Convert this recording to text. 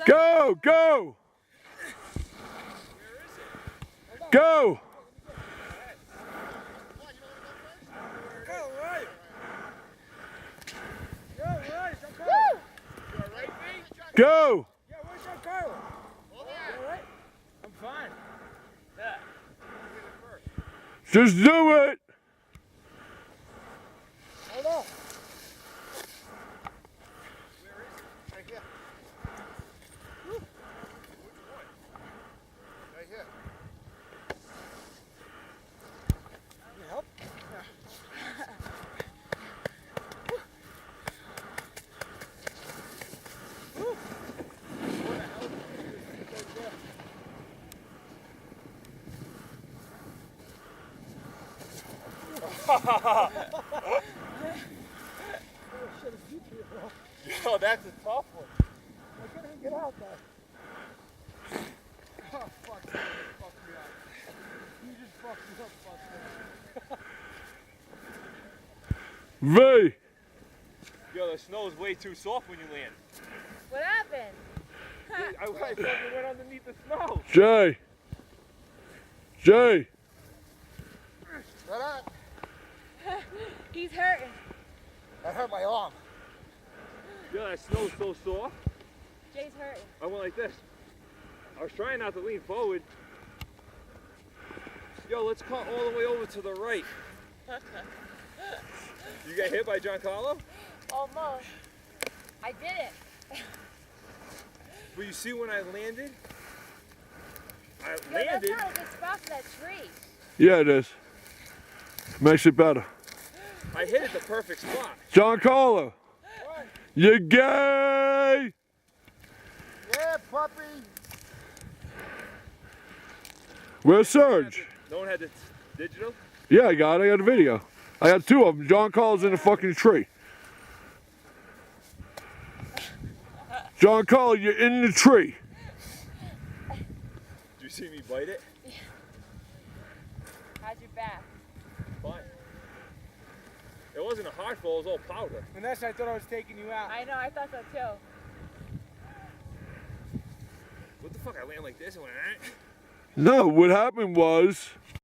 Go, go! Go! Go! Yeah, where's John Carlo? You alright? I'm fine. Yeah. Just do it! Hold on. Right here. Right here. Can you help? Yo, that's a tough one. I couldn't get out there. Oh, fuck. You fucked me up. You just fucked me up, fuck. V! Yo, the snow is way too soft when you land. What happened? I fucking went underneath the snow. Jay! Jay! Shut up. He's hurting. That hurt my arm. Yo, that snow's so soft. Jay's hurting. I went like this. I was trying not to lean forward. Yo, let's cut all the way over to the right. You got hit by John Carlo? Almost. I did it. But you see when I landed? I Yo, that's landed. not a good spot for that tree. Yeah, it is. Makes it better. I hit it the perfect spot. John Carlo! You gay! Yeah, puppy. Where's Serge? No one had the digital? Yeah, I got it. I got a video. I got two of them. John Carlo's in the fucking tree. John Carlo, you're in the tree. Did you see me bite it? How's your back? Fine. It wasn't a hard fall, it was all powder. Vanessa, I thought I was taking you out. I know, I thought so too. What the fuck? I land like this and went, No, what happened was